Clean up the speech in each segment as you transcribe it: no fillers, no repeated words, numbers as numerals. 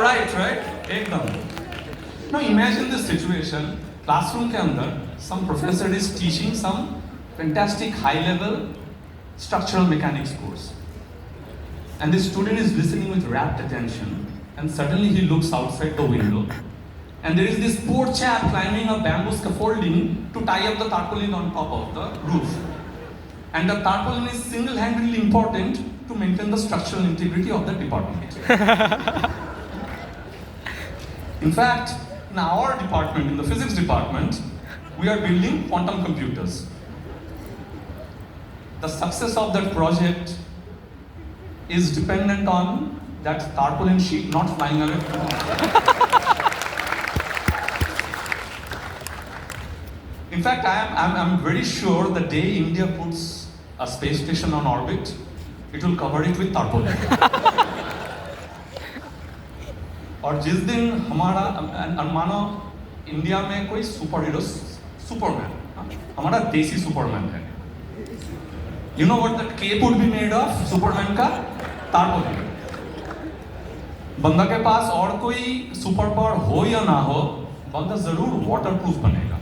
right? Ekdam. Now imagine this situation. Classroom ke andar, some professor is teaching some fantastic high-level structural mechanics course. And the student is listening with rapt attention, and suddenly he looks outside the window, and there is this poor chap climbing a bamboo scaffolding to tie up the tarpaulin on top of the roof. And the tarpaulin is single-handedly important to maintain the structural integrity of the department. In fact, in our department, in the physics department, we are building quantum computers. The success of that project is dependent on that tarpaulin sheet not flying away. In fact, I'm very sure the day India puts a space station on orbit, it will cover it with tarpaulin. और जिस दिन हमारा मानो India में कोई super hero Superman, हमारा देसी Superman है. You know what the cape would be made of? Superman का tarpaulin. बंदा के पास और कोई सुपर पावर हो या ना हो, बंदा जरूर वाटरप्रूफ बनेगा.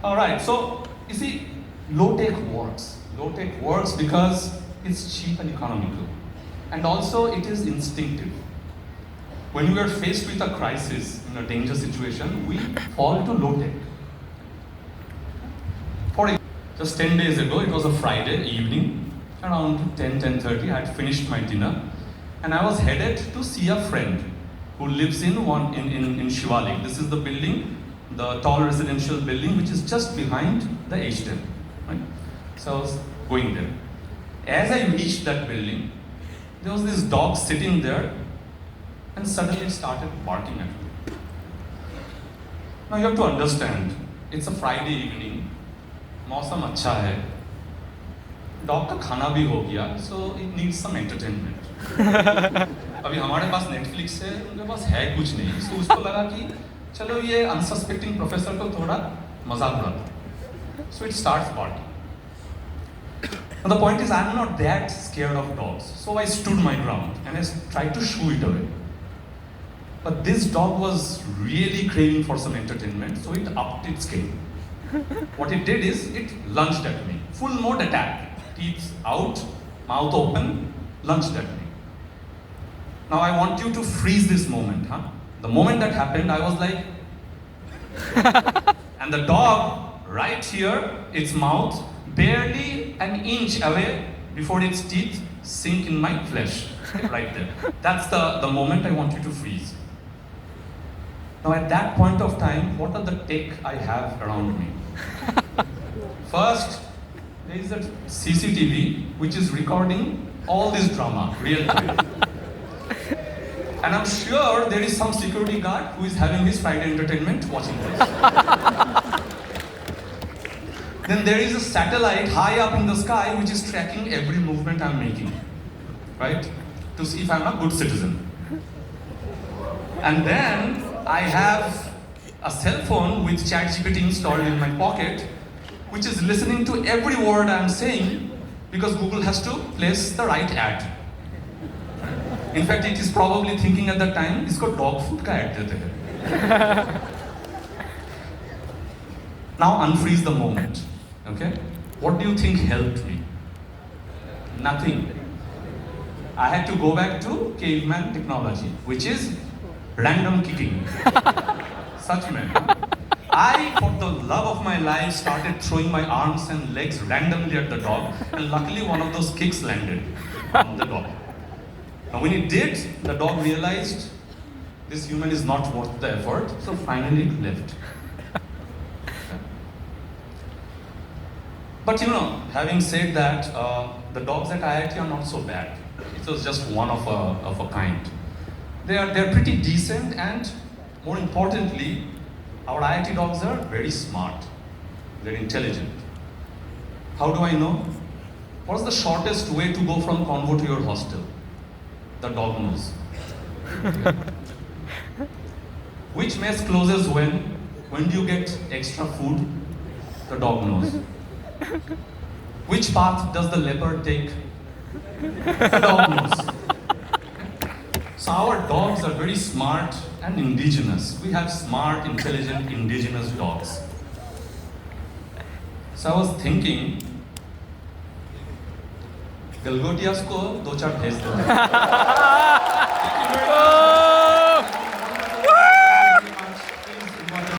All right, so you see, low-tech works. Low-tech works because it's cheap and economical, and also it is instinctive. When we are faced with a crisis, in a danger situation, we fall to low-tech. For just 10 days ago, it was a Friday evening, around 10:30. I had finished my dinner, and I was headed to see a friend who lives in Shivalik. This is the building, the tall residential building, which is just behind the H10. Right? So I was going there. As I reached that building, there was this dog sitting there, and suddenly it started barking at me. Now you have to understand, it's a Friday evening, मौसम अच्छा है, dog का खाना भी हो गया, so it needs some entertainment. अभी हमारे पास नेटफ्लिक्स है, उनके पास है कुछ नहीं, so उसको लगा कि चलो ये अनसस्पेक्टिंग प्रोफेसर को थोड़ा मजाक उड़ाता. So it starts barking. And the point is, I'm not that scared of dogs, so I stood my ground and I tried to shoo it away. But this dog was really craving for some entertainment, so it upped its game. What it did is, it lunged at me. Full mode attack. Teeth out, mouth open, lunged at me. Now I want you to freeze this moment, huh? The moment that happened, I was like, and the dog, right here, its mouth, barely an inch away before its teeth sink in my flesh. Right there. That's the moment I want you to freeze. Now at that point of time, what are the tech I have around me? First, there is a CCTV which is recording all this drama, real time. And I'm sure there is some security guard who is having his Friday entertainment watching this. Then there is a satellite high up in the sky which is tracking every movement I'm making, right? To see if I'm a good citizen. And then I have a cell phone with ChatGPT installed in my pocket, which is listening to every word I'm saying because Google has to place the right ad. In fact, it is probably thinking at that time, इसको dog food का ad देते हैं. Now unfreeze the moment. Okay? What do you think helped me? Nothing. I had to go back to caveman technology, which is random kicking. Such men. I, for the love of my life, started throwing my arms and legs randomly at the dog, and luckily one of those kicks landed on the dog. Now when it did, the dog realized this human is not worth the effort, so finally it left. But you know, having said that, the dogs at IIT are not so bad. It was just one of a kind. They're pretty decent, and more importantly, our IIT dogs are very smart. They're intelligent. How do I know? What's the shortest way to go from convo to your hostel? The dog knows. Which mess closes when? When do you get extra food? The dog knows. Which path does the leopard take? The dog knows. Our dogs are very smart and indigenous. We have smart, intelligent, indigenous dogs. So I was thinking, Galgotias को 2-4 भेज देते हैं.